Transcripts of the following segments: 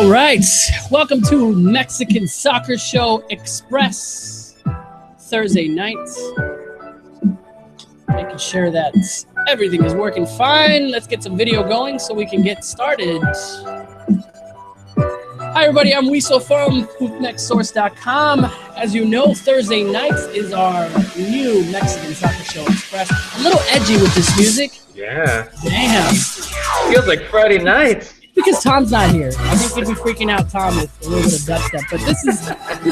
All right, welcome to Mexican Soccer Show Express Thursday night. Making sure that everything is working fine. Let's get some video going so we can get started. Hi everybody, I'm Wiso from HoopNextSource.com. As you know, Thursday nights is our new Mexican Soccer Show Express. A little edgy with this music. Yeah. Damn. Feels like Friday night. Because Tom's not here. I think we'd be freaking out Tom with a little bit of dubstep. But this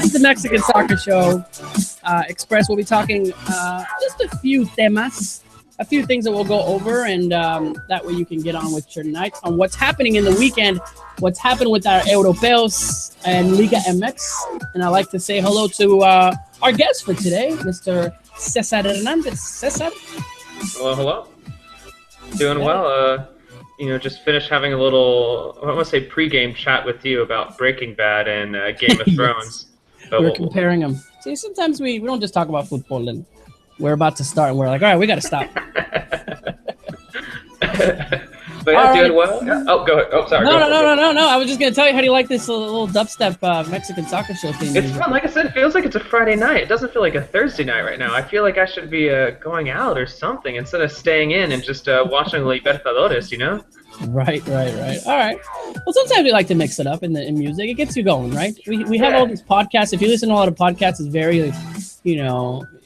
is the Mexican Soccer Show Express. We'll be talking just a few temas, a few things that we'll go over, and that way you can get on with your night on what's happening in the weekend, what's happened with our Europeos and Liga MX. And I'd like to say hello to our guest for today, Mr. Cesar Hernandez. Cesar? Hello. Doing well. Just finished having a little, I want to say pre-game chat with you about Breaking Bad and Game of Thrones. Yes. We're comparing them. See, sometimes we don't just talk about football and we're about to start and we're like, all right, we got to stop. But yeah, doing well. Yeah. Oh, go ahead. Oh, sorry. No. I was just going to tell you, how do you like this little dubstep Mexican soccer show thing? It's fun. Like I said, it feels like it's a Friday night. It doesn't feel like a Thursday night right now. I feel like I should be going out or something instead of staying in and just watching Libertadores, you know? Right. All right. Well, sometimes we like to mix it up in music. It gets you going, right? We have all these podcasts. If you listen to a lot of podcasts, it's very,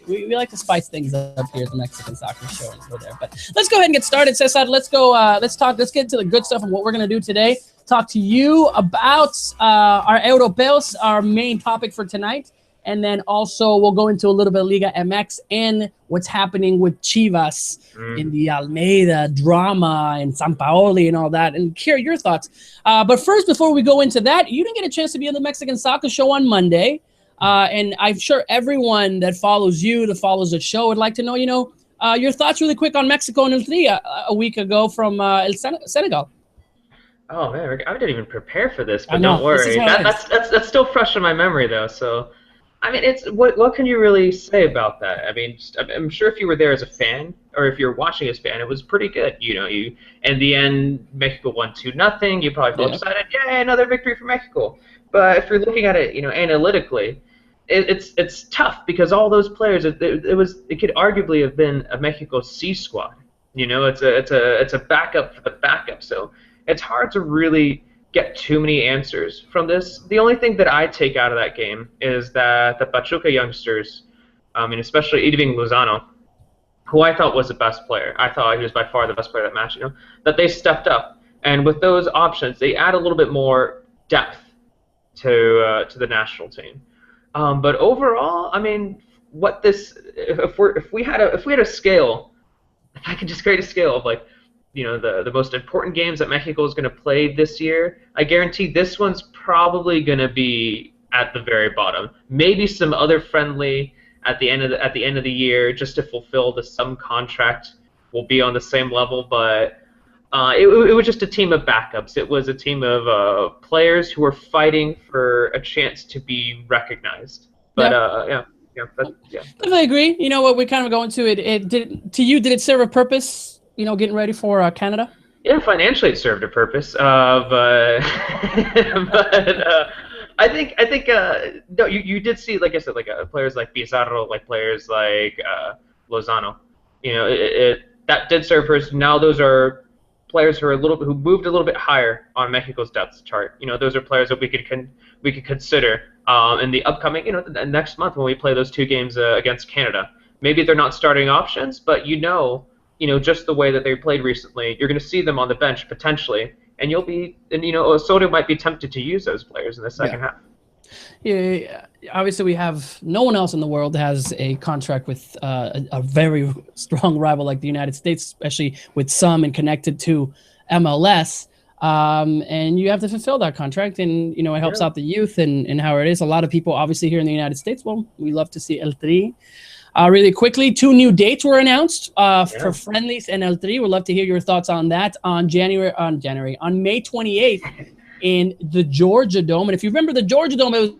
we like to spice things up here at the Mexican Soccer Show and go there. But let's go ahead and get started, Cesar. Let's go. Let's get into the good stuff and what we're going to do today. Talk to you about our Europeos, our main topic for tonight. And then also we'll go into a little bit of Liga MX and what's happening with Chivas in the Almeida drama and Sampaoli and all that. And hear your thoughts. But first, before we go into that, you didn't get a chance to be on the Mexican Soccer Show on Monday. And I'm sure everyone that follows you, that follows the show, would like to know, your thoughts really quick on Mexico and El Tri a week ago from Senegal. Oh man, I didn't even prepare for this, but know, don't worry. That's still fresh in my memory though. So, I mean, it's what can you really say about that? I mean, I'm sure if you were there as a fan or if you're watching as a fan, it was pretty good. You in the end, Mexico won 2-0. You probably felt excited. Yay, another victory for Mexico. But if you're looking at it, analytically, it's tough because all those players, it could arguably have been a Mexico C squad. It's a backup for the backup. So it's hard to really get too many answers from this. The only thing that I take out of that game is that the Pachuca youngsters, and especially Irving Lozano, who I thought was the best player. I thought he was by far the best player of that match. That they stepped up, and with those options, they add a little bit more depth to the national team. But overall, I mean, if we had a scale, if I could just create a scale of the most important games that Mexico is going to play this year, I guarantee this one's probably going to be at the very bottom. Maybe some other friendly at the end of the year, just to fulfill the sum contract, will be on the same level. But it was just a team of backups. It was a team of players who were fighting for a chance to be recognized. But yeah. Definitely agree. You know what, we kind of go into it. Did it serve a purpose? Getting ready for Canada? Yeah, financially it served a purpose. But I think no, you did see, like I said, players like Pizarro, players like Lozano. That did serve purpose. Now those are players who moved a little bit higher on Mexico's depth chart. Those are players that we could consider in the upcoming, the next month when we play those two games against Canada. Maybe they're not starting options, but just the way that they played recently, you're going to see them on the bench potentially, and Soto might be tempted to use those players in the second half. Yeah, obviously we have no one else in the world has a contract with a very strong rival like the United States, especially with some and connected to MLS. And you have to fulfill that contract, and it helps out the youth and how it is. A lot of people obviously here in the United States, well, we love to see El Tri. Really quickly, 2 new dates were announced for friendlies and El Tri. We'd love to hear your thoughts on that on May 28th in the Georgia Dome. And if you remember the Georgia Dome, it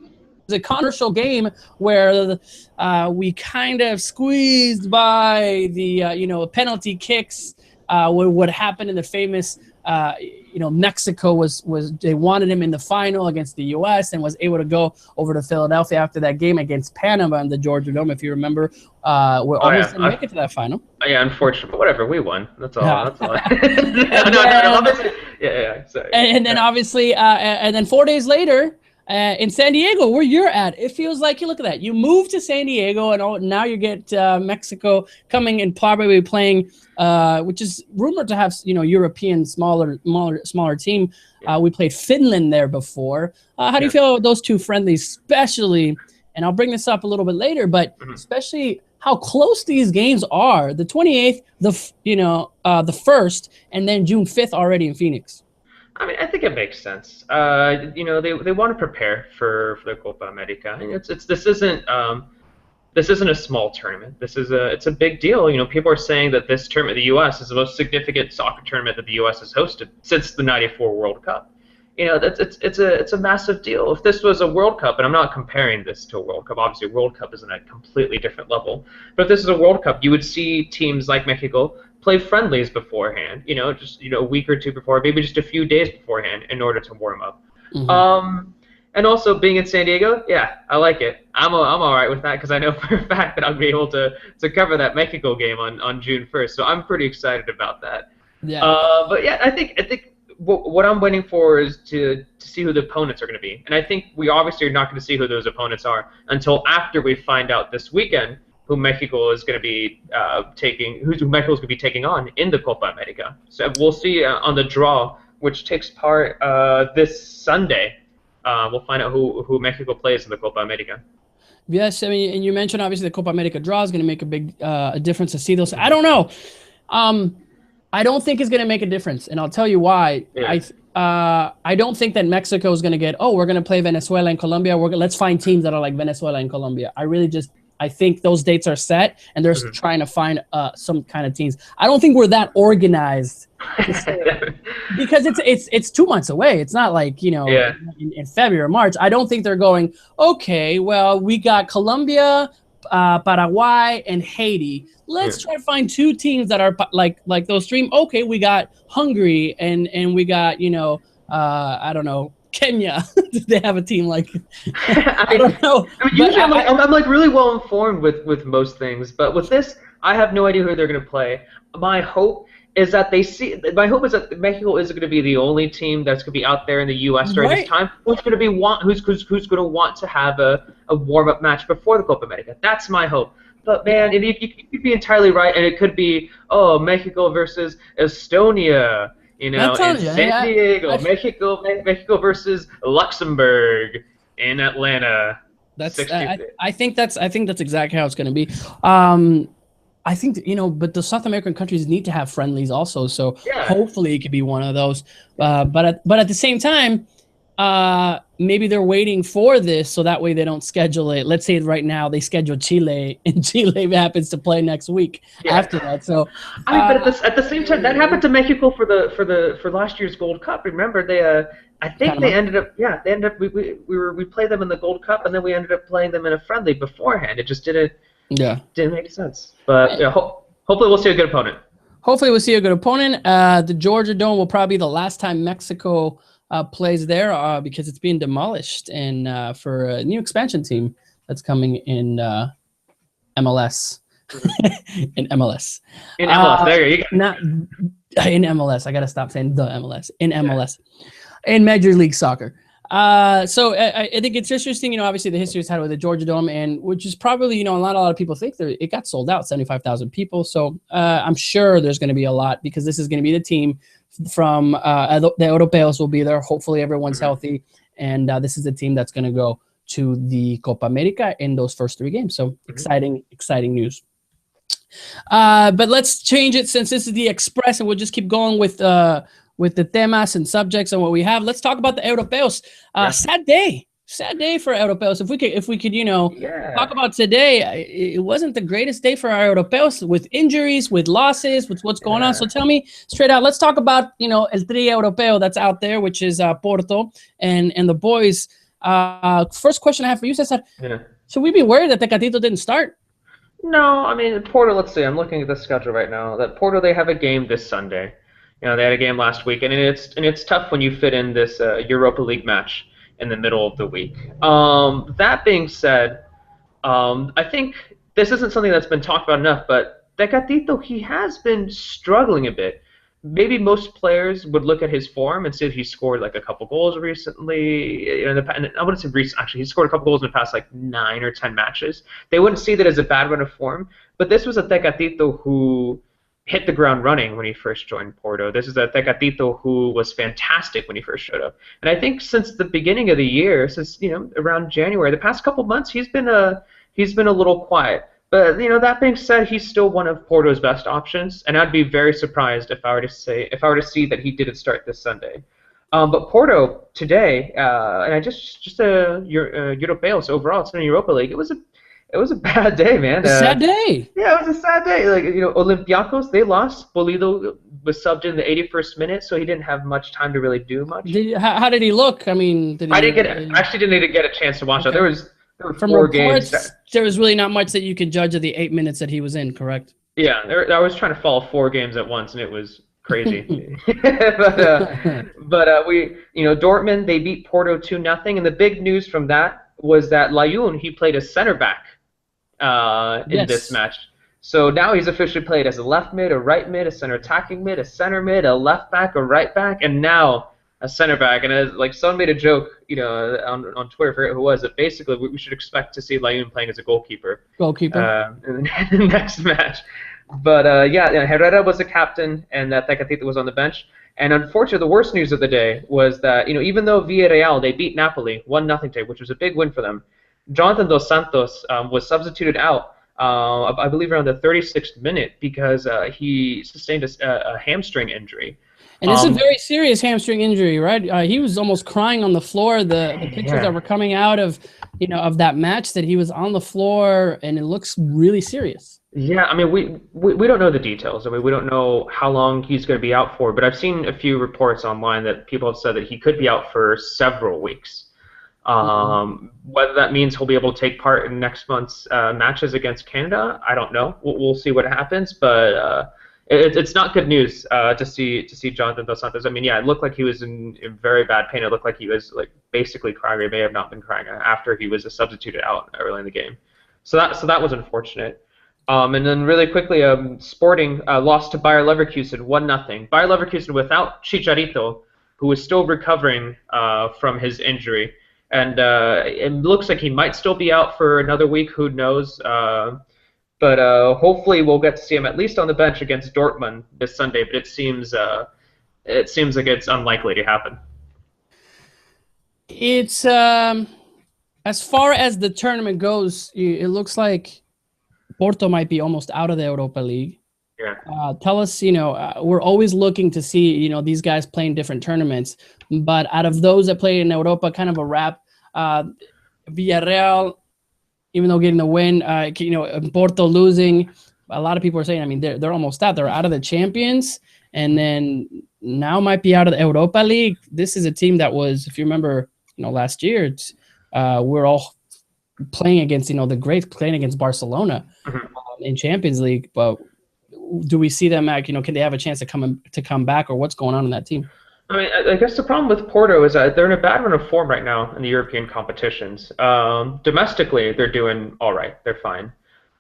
was a controversial game where we kind of squeezed by the penalty kicks. What happened in the famous Mexico was they wanted him in the final against the U.S. and was able to go over to Philadelphia after that game against Panama in the Georgia Dome. If you remember, we almost didn't make it to that final. Yeah, unfortunate. Whatever, we won. That's all. Yeah. That's all. No. Obviously, yeah. Sorry. And then obviously, and then 4 days later. In San Diego, where you're at, it feels like, you look at that. You moved to San Diego, and now you get Mexico coming and probably playing, which is rumored to have European smaller team. We played Finland there before. How do you feel about those two friendlies, especially? And I'll bring this up a little bit later, but especially how close these games are. The 28th, the 1st, and then June 5th already in Phoenix. I mean, I think it makes sense. They want to prepare for the Copa America. And this isn't a small tournament. It's a big deal. People are saying that this tournament, the U.S., is the most significant soccer tournament that the U.S. has hosted since the '94 World Cup. It's a massive deal. If this was a World Cup, and I'm not comparing this to a World Cup, obviously a World Cup is on a completely different level. But if this is a World Cup, you would see teams like Mexico play friendlies beforehand, just a week or two before, maybe just a few days beforehand in order to warm up. And also being in San Diego, yeah, I like it. I'm all right with that because I know for a fact that I'll be able to cover that Mexico game on June 1st. So I'm pretty excited about that. Yeah. But yeah, I think what I'm waiting for is to see who the opponents are going to be, and I think we obviously are not going to see who those opponents are until after we find out this weekend who Mexico is going to be who Mexico is going to be taking on in the Copa America. So we'll see on the draw, which takes part this Sunday. We'll find out who Mexico plays in the Copa America. Yes, I mean, and you mentioned obviously the Copa America draw is going to make a big difference to see those. I don't know. I don't think it's going to make a difference, and I'll tell you why. Yeah. I don't think that Mexico is going to get, we're going to play Venezuela and Colombia. Let's find teams that are like Venezuela and Colombia. I think those dates are set, and they're trying to find some kind of teams. I don't think we're that organized because it's 2 months away. It's not like in February or March. I don't think they're going, okay, well, we got Colombia, Paraguay, and Haiti. Let's try to find two teams that are like those three. Okay, we got Hungary and we got I don't know, Kenya. Did they have a team like? I don't know. I mean, usually I'm like really well informed with most things, but with this, I have no idea who they're going to play. My hope is that Mexico is going to be the only team that's going to be out there in the U.S. during this time. Who's going to want to have a warm up match before the Copa America? That's my hope. But man, you could be entirely right, and it could be Mexico versus Estonia. In San Diego, Mexico versus Luxembourg in Atlanta. I think that's exactly how it's going to be. I think but the South American countries need to have friendlies also. So hopefully it could be one of those. But at the same time, maybe they're waiting for this so that way they don't schedule it. Let's say right now they schedule Chile, and Chile happens to play next week after that. So but at the same time, that happened to Mexico for last year's Gold Cup. Remember, they ended up we played them in the Gold Cup, and then we ended up playing them in a friendly beforehand. It just didn't make sense. But hopefully we'll see a good opponent. Hopefully we'll see a good opponent. The Georgia Dome will probably be the last time Mexico plays there because it's being demolished, and for a new expansion team that's coming in MLS. In MLS. In MLS, there you go. Not in MLS. I gotta stop saying the MLS. In MLS. In Major League Soccer. So I think it's interesting, obviously the history is had with the Georgia Dome, and which is probably, a lot of people think it got sold out, 75,000 people. So I'm sure there's going to be a lot, because this is going to be the team from the Europeos will be there. Hopefully everyone's healthy. And this is the team that's going to go to the Copa America in those first three games. So exciting news. But let's change it, since this is the Express, and we'll just keep going with the temas and subjects and what we have. Let's talk about the Europeos. Sad day for Europeos. If we could, talk about today. It wasn't the greatest day for our Europeos, with injuries, with losses, with what's going on. So tell me straight out. Let's talk about, El Tri Europeo that's out there, which is Porto and the boys. First question I have for you, Cesar. Should we be worried that Tecatito didn't start? No, I mean, Porto, let's see. I'm looking at the schedule right now. That Porto, they have a game this Sunday. They had a game last week, and it's tough when you fit in this Europa League match in the middle of the week. That being said, I think this isn't something that's been talked about enough, but Tecatito, he has been struggling a bit. Maybe most players would look at his form and say he scored like a couple goals recently. And I wouldn't say recent, actually. He scored a couple goals in the past like 9 or 10 matches. They wouldn't see that as a bad run of form. But this was a Tecatito who hit the ground running when he first joined Porto. This is a Tecatito who was fantastic when he first showed up. And I think since the beginning of the year, since around January, the past couple months, he's been a little quiet. But that being said, he's still one of Porto's best options, and I'd be very surprised if I were to see that he didn't start this Sunday. But Porto today, and I just Europeos overall, it's in the Europa League. It was a bad day, man. Sad day. Yeah, it was a sad day. Like Olympiacos, they lost. Pulido was subbed in the 81st minute, so he didn't have much time to really do much. How did he look? I mean, actually didn't even get a chance to watch it. There were from 4 reports, games. There was really not much that you could judge of the 8 minutes that he was in, correct? Yeah, I was trying to follow 4 games at once, and it was crazy. but we, Dortmund, they beat Porto 2-0, and the big news from that was that Layun, he played as center back in this match. So now he's officially played as a left mid, a right mid, a center attacking mid, a center mid, a left back, a right back, and now a center back. And as someone made a joke, on Twitter, I forget who it was, that basically we should expect to see Layun playing as a goalkeeper. In the next match. But Herrera was the captain, and Tecatito was on the bench. And unfortunately, the worst news of the day was that even though Villarreal, they beat Napoli 1-0 today, which was a big win for them, Jonathan Dos Santos was substituted out, I believe around the 36th minute, because he sustained a hamstring injury. And it's a very serious hamstring injury, right? He was almost crying on the floor. The pictures that were coming out of that match, that he was on the floor, and it looks really serious. Yeah, I mean, we don't know the details. I mean, we don't know how long he's going to be out for, but I've seen a few reports online that people have said that he could be out for several weeks. Whether that means he'll be able to take part in next month's matches against Canada, I don't know. We'll see what happens, but it's not good news to see Jonathan Dos Santos. I mean, yeah, it looked like he was in very bad pain. It looked like he was basically crying. He may have not been crying after he was substituted out early in the game. So that was unfortunate. And then really quickly, Sporting lost to Bayer Leverkusen 1-0. Bayer Leverkusen without Chicharito, who is still recovering from his injury. And it looks like he might still be out for another week. Who knows? But hopefully we'll get to see him at least on the bench against Dortmund this Sunday. But it seems like it's unlikely to happen. It's as far as the tournament goes, it looks like Porto might be almost out of the Europa League. Yeah. Tell us, we're always looking to see, these guys playing different tournaments. But out of those that played in Europa, kind of a wrap, Villarreal, even though getting the win, Porto losing, a lot of people are saying, I mean, they're almost out. They're out of the champions, and then now might be out of the Europa League. This is a team that was, if you remember, last year, we're all playing against, the greats, playing against Barcelona in Champions League. But do we see them can they have a chance to come back, or what's going on in that team? I mean, I guess the problem with Porto is that they're in a bad run of form right now in the European competitions. Domestically, they're doing all right. They're fine.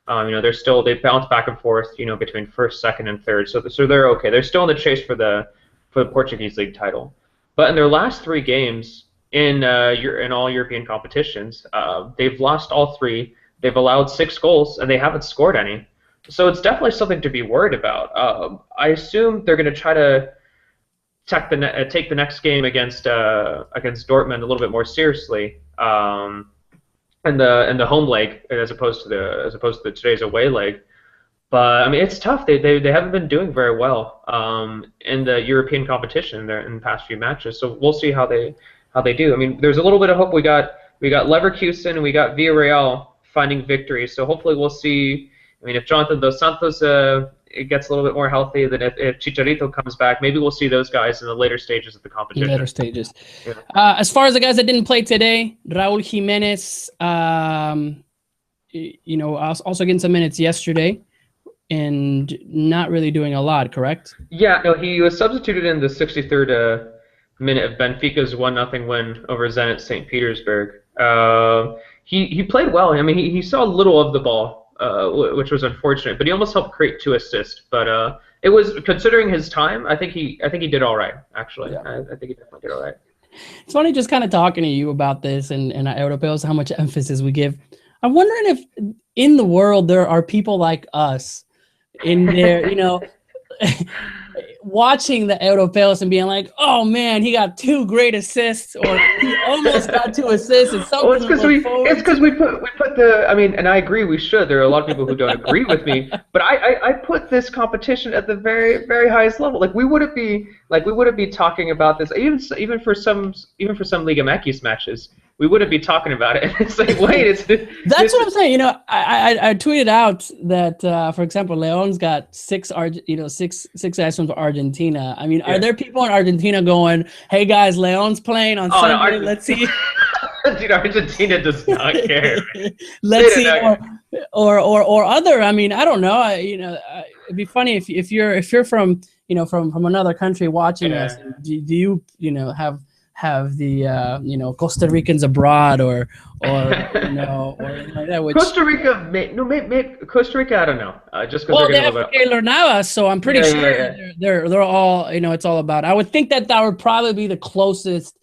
They bounce back and forth, between first, second, and third. So they're okay. They're still in the chase for the Portuguese league title. But in their last 3 games in all European competitions, they've lost all 3. They've allowed 6 goals, and they haven't scored any. So it's definitely something to be worried about. I assume they're going to try to take the next game against Dortmund a little bit more seriously, in the home leg as opposed to today's away leg. But I mean, it's tough. They haven't been doing very well in the European competition in the past few matches. So we'll see how they do. I mean, there's a little bit of hope. We got Leverkusen and we got Villarreal finding victories. So hopefully we'll see. I mean, if Jonathan Dos Santos it gets a little bit more healthy, then if Chicharito comes back, maybe we'll see those guys in the later stages of the competition. Later stages. Yeah. As far as the guys that didn't play today, Raúl Jiménez, also getting some minutes yesterday. and not really doing a lot, correct? Yeah, no, he was substituted in the 63rd minute of Benfica's 1-0 win over Zenit St. Petersburg. He played well. I mean, he saw little of the ball, which was unfortunate, but he almost helped create 2 assists. But it was, considering his time, I think he did all right, actually. Yeah. I think he definitely did all right. It's funny just kind of talking to you about this and Europeos, how much emphasis we give. I'm wondering if in the world there are people like us in there, watching the Europeos and being like, oh man, he got 2 great assists, or he almost got 2 assists. It's something. Well, it's because we put the. I mean, and I agree we should. There are a lot of people who don't agree with me, but I put this competition at the very, very highest level. Like we wouldn't be talking about this even for some Liga MX matches. We wouldn't be talking about it. It's like, wait, that's what I'm saying. I tweeted out that, for example, Leon's got 6 guys from Argentina. I mean, are there people in Argentina going, "Hey guys, Leon's playing on Sunday. No, let's see." Dude, Argentina does not care. Let's see, or other. I mean, I don't know. It'd be funny if you're from from another country watching us. Do you have the Costa Ricans abroad or anything like that. Which, Costa Rica, Costa Rica, I don't know. Just because they have Keylor Navas, so I'm pretty sure they're all it's all about. I would think that would probably be the closest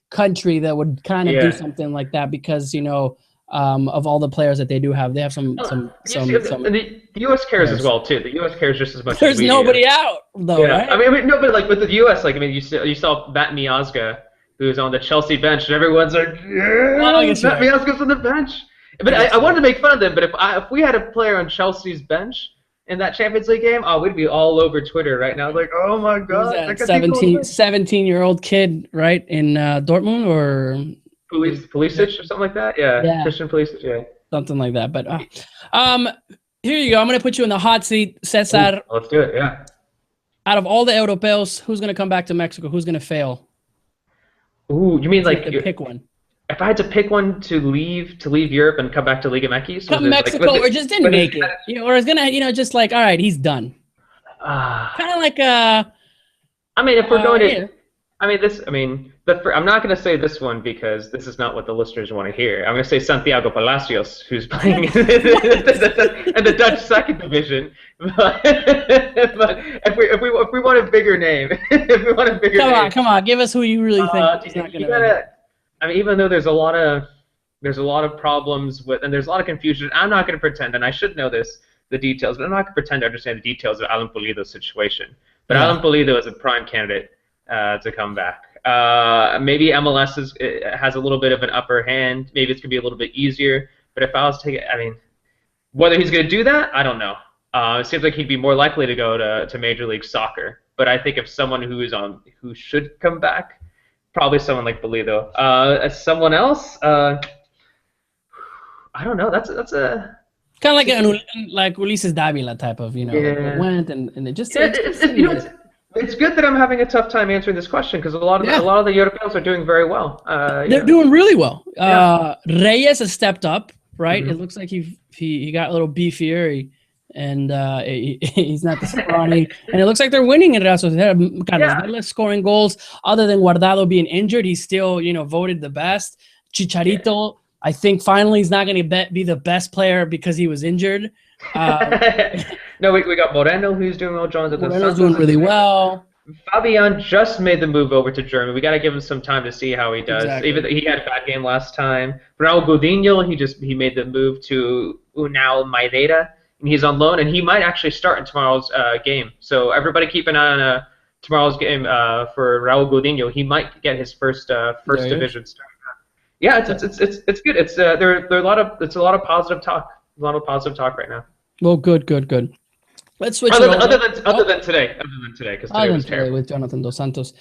country that would kind of do something like that because of all the players that they do have. They have some. The U.S. cares as well too. The U.S. cares just as much. There's as we nobody do. out though, right? I mean, no, but like with the U.S., like I mean, you saw Matt Miazga, who's on the Chelsea bench, and everyone's like, Matt Miazga's on the bench. But I wanted to make fun of them. But if we had a player on Chelsea's bench in that Champions League game, we'd be all over Twitter right now. Like, oh my god, that 17-year-old kid, right, in Dortmund or Pulisic or something like that. Yeah. Christian Pulisic. Yeah, something like that. But here you go. I'm gonna put you in the hot seat, Cesar. Let's do it. Yeah. Out of all the Europeos, who's gonna come back to Mexico? Who's gonna fail? Ooh, you mean like pick one? If I had to pick one to leave Europe and come back to Liga MX, come Mexico, or just didn't make it, or is gonna, just like, all right, he's done. Kind of like I mean, if we're going to, I'm not going to say this one because this is not what the listeners want to hear. I'm going to say Santiago Palacios, who's playing in the Dutch second division. But if we want a bigger name, come on, give us who you really think he's not going to. I mean, even though there's a lot of problems with, and there's a lot of confusion, I'm not going to pretend, and I should know the details, but I'm not going to pretend to understand the details of Alan Pulido's situation. But Alan Pulido is a prime candidate to come back. Maybe MLS has a little bit of an upper hand. Maybe it's going to be a little bit easier. But if I was to take it, I mean, whether he's going to do that, I don't know. It seems like he'd be more likely to go to Major League Soccer. But I think if someone who should come back, probably someone like Pulido. As someone else, I don't know. That's a kind of like Ulises Davila type of, went and it just. It's good that I'm having a tough time answering this question because a lot of the Europeans are doing very well. They're doing really well. Reyes has stepped up, right? Mm-hmm. It looks like he got a little beefier, and he's not the scrawny. And it looks like they're winning in Real Sociedad. Scoring goals. Other than Guardado being injured, he's still voted the best. Chicharito, I think finally he's not going to be the best player because he was injured. No, we got Moreno, who's doing well. Moreno's doing really well. Fabian just made the move over to Germany. We got to give him some time to see how he does. Exactly. Even he had a bad game last time. Raul Godinho, he made the move to Unal Maideta, and he's on loan, and he might actually start in tomorrow's game. So everybody keep an eye on tomorrow's game for Raul Godinho. He might get his first division start. Yeah, it's good. It's a lot of positive talk. A lot of positive talk right now. Well, good. Let's switch other than today, because today was terrible with Jonathan Dos Santos.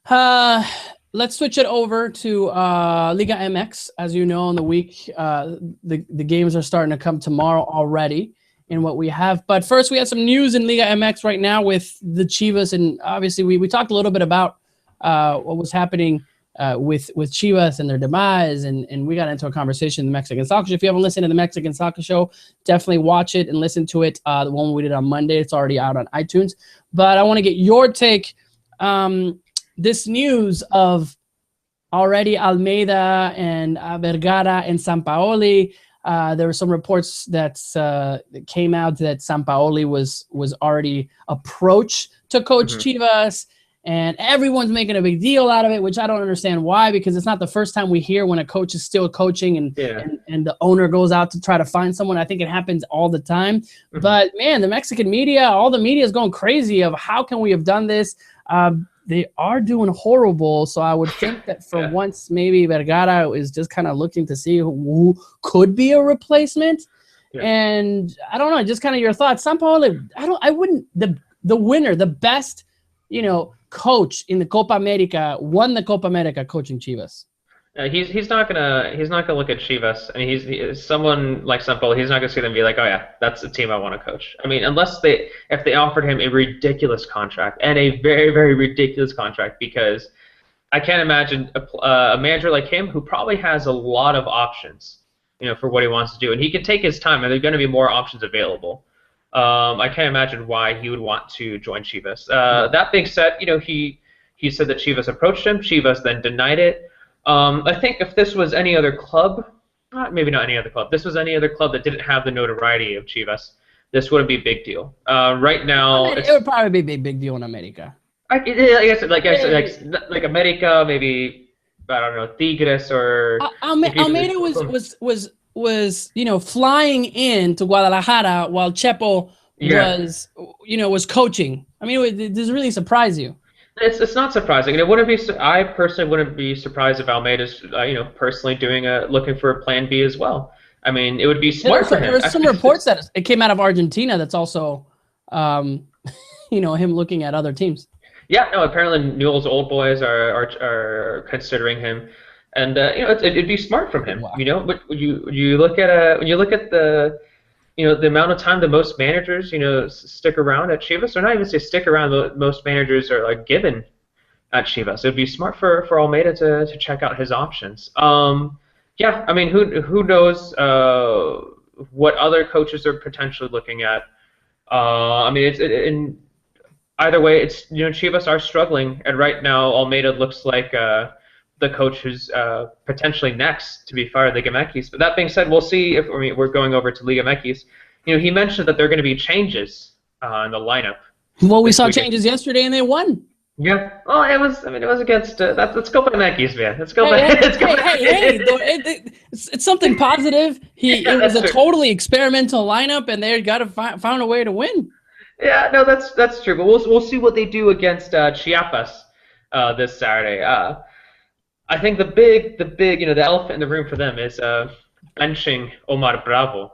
Let's switch it over to Liga MX. As you know, in the week, the games are starting to come tomorrow already in what we have. But first, we have some news in Liga MX right now with the Chivas, and obviously we talked a little bit about what was happening with Chivas and their demise, and we got into a conversation in the Mexican Soccer Show. If you haven't listened to the Mexican Soccer Show, definitely watch it and listen to it. The one we did on Monday, it's already out on iTunes. But I want to get your take. This news of already Almeida and Vergara and Sampaoli. There were some reports that came out that Sampaoli was already approached to coach Chivas, and everyone's making a big deal out of it, which I don't understand why, because it's not the first time we hear when a coach is still coaching and the owner goes out to try to find someone. I think it happens all the time. But, man, the Mexican media, all the media is going crazy of how can we have done this. They are doing horrible, so I would think that for once maybe Vergara is just kind of looking to see who could be a replacement. And I don't know, just kind of your thoughts. Sampaoli, I wouldn't. The winner, the best, coach in the Copa America won the Copa America coaching Chivas. He's not gonna look at Chivas. I mean, he's someone like Sampaoli. He's not gonna see them and be like, oh yeah, that's the team I want to coach. I mean, if they offered him a ridiculous contract, and a very, very ridiculous contract, because I can't imagine a manager like him who probably has a lot of options, for what he wants to do, and he can take his time, and there's going to be more options available. I can't imagine why he would want to join Chivas. That being said, he said that Chivas approached him. Chivas then denied it. I think if this was any other club, maybe not any other club, this was any other club that didn't have the notoriety of Chivas, this wouldn't be a big deal. Right now, it would probably be a big deal in America. I guess like America, maybe, I don't know, Tigres or Almeida was flying into Guadalajara while Chepo was coaching. I mean, does it really surprise you? It's not surprising, and it wouldn't be. I personally wouldn't be surprised if Almeida's, personally looking for a plan B as well. I mean, it would be smart for him. There were some reports that it came out of Argentina. That's also, him looking at other teams. Yeah, no. Apparently, Newell's Old Boys are considering him, and it'd be smart from him. Wow. But when you look at the the amount of time that most managers, stick around at Chivas, or not even say stick around, most managers are given at Chivas. It'd be smart for Almeida to check out his options. I mean, who knows what other coaches are potentially looking at. I mean, in either way, it's Chivas are struggling, and right now Almeida looks like the coach who's potentially next to be fired, Liga MX. But that being said, we'll see we're going over to Liga MX. He mentioned that there are going to be changes in the lineup. Well, we saw changes yesterday, and they won. Yeah. Well, it was against let's go for MX, man. Let's go. It's something positive. It was a totally experimental lineup, and they got to found a way to win. Yeah, no, that's true. But we'll see what they do against Chiapas this Saturday. I think the big the elephant in the room for them is benching Omar Bravo,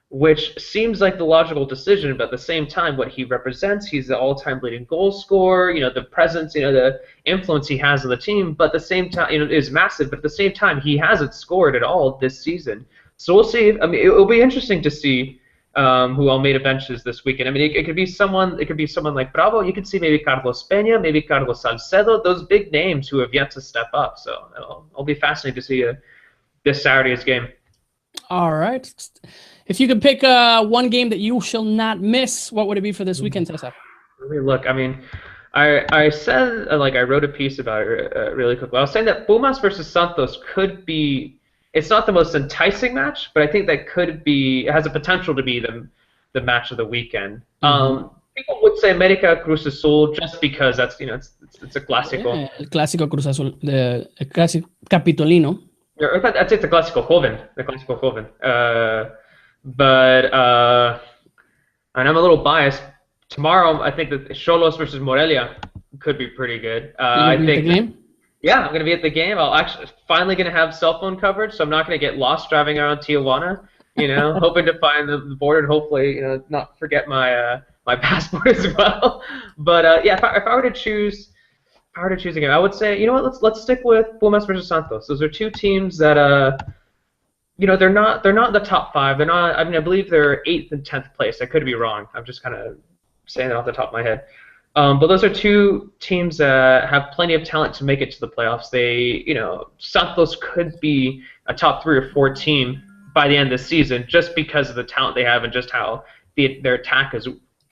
which seems like the logical decision, but at the same time, what he represents, he's the all-time leading goal scorer. The presence, the influence he has on the team, but at the same time, is massive. But at the same time, he hasn't scored at all this season. So we'll see. I mean, it will be interesting to see who Almeida benches this weekend. I mean, it could be someone. It could be someone like Bravo. You could see maybe Carlos Peña, maybe Carlos Salcedo. Those big names who have yet to step up. So it'll be fascinating to see this Saturday's game. All right. If you could pick one game that you shall not miss, what would it be for this weekend, Cesar? Let me look. I mean, I said I wrote a piece about it really quickly. I was saying that Pumas versus Santos could be. It's not the most enticing match, but I think that it has the potential to be the match of the weekend. People would say América Cruz Azul just because that's it's a clásico. Yeah, el clásico Cruz Azul, the clásico capitolino. I'd say it's the clásico joven. But and I'm a little biased. Tomorrow, I think that Xolos versus Morelia could be pretty good. I think. The game? Yeah, I'm going to be at the game. I'll actually finally going to have cell phone coverage, so I'm not going to get lost driving around Tijuana. Hoping to find the border and hopefully not forget my my passport as well. But if I were to choose a game, I would say let's stick with Pumas versus Santos. Those are two teams that they're not in the top 5. They're not. I mean, I believe they're 8th and 10th place. I could be wrong. I'm just kind of saying that off the top of my head. But those are two teams that have plenty of talent to make it to the playoffs. Santos could be a top 3 or 4 team by the end of the season just because of the talent they have and just how their attack is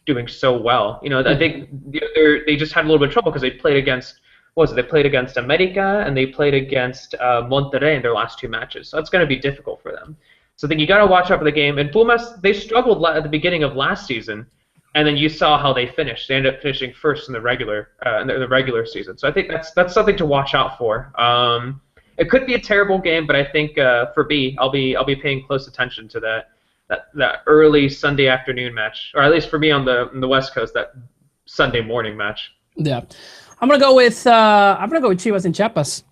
doing so well. I think they just had a little bit of trouble because they played against they played against America and they played against Monterrey in their last 2 matches. So that's going to be difficult for them. So I think you got to watch out for the game. And Pumas, they struggled at the beginning of last season, and then you saw how they finished. They ended up finishing first in the regular season. So I think that's something to watch out for. It could be a terrible game, but I think for B, I'll be paying close attention to that early Sunday afternoon match, or at least for me on the West Coast, that Sunday morning match. Yeah, I'm gonna go with Chivas and Chiapas.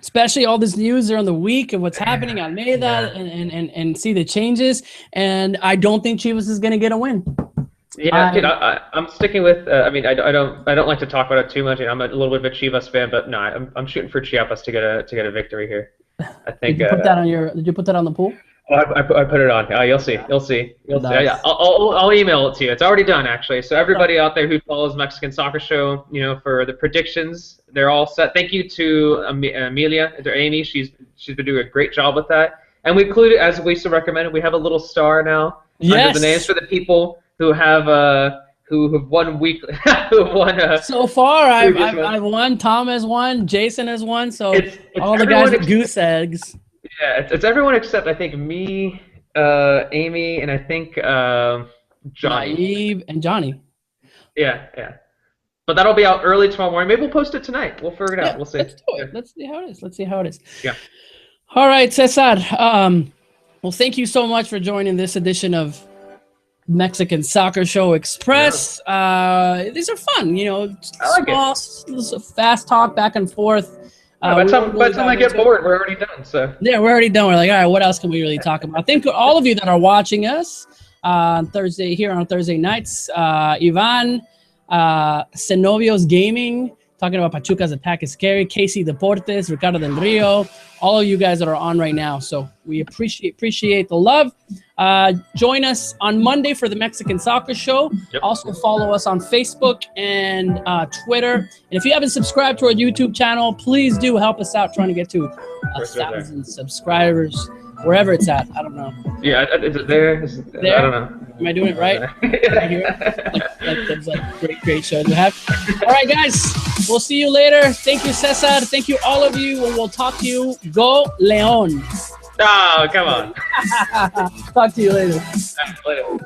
Especially all this news during the week of what's happening on Almeida and see the changes. And I don't think Chivas is going to get a win. Yeah, dude, I'm sticking with. I don't like to talk about it too much. I'm a little bit of a Chivas fan, but no, I'm shooting for Chiapas to get a victory here. I think. Did you put that on the pool? I put it on. You'll see. Nice. Yeah, I'll email it to you. It's already done, actually. So everybody out there who follows Mexican Soccer Show, for the predictions, they're all set. Thank you to Amelia, or Amy. She's been doing a great job with that. And we included, as Lisa recommended, we have a little star now under the names for the people who have won weekly. So far, I've won. Tom has won. Jason has won. So it's all the guys with goose eggs. Yeah, it's everyone except I think me, Amy, and I think Johnny. Naive and Johnny. Yeah. But that'll be out early tomorrow morning. Maybe we'll post it tonight. We'll figure it out. We'll see. Let's do it. Let's see how it is. Yeah. All right, Cesar. Well, thank you so much for joining this edition of Mexican Soccer Show Express. Yeah. These are fun, small, fast talk back and forth. By the time I get bored, we're already done. So yeah, we're already done. We're like, all right, what else can we really talk about? I think all of you that are watching us on Thursday nights, Ivan, Cenovio's Gaming, talking about Pachuca's attack is scary. Casey Deportes, Ricardo Del Rio, all of you guys that are on right now. So we appreciate the love. Join us on Monday for the Mexican Soccer Show. Yep. Also follow us on Facebook and Twitter. And if you haven't subscribed to our YouTube channel, please do help us out trying to get to 1,000 subscribers, wherever it's at. I don't know. Yeah, is it there? There? I don't know. Am I doing it right? Right here? That's great show to have. All right, guys. We'll see you later. Thank you, Cesar. Thank you, all of you. And we'll talk to you. Go León. Oh, come on. Talk to you later. Later.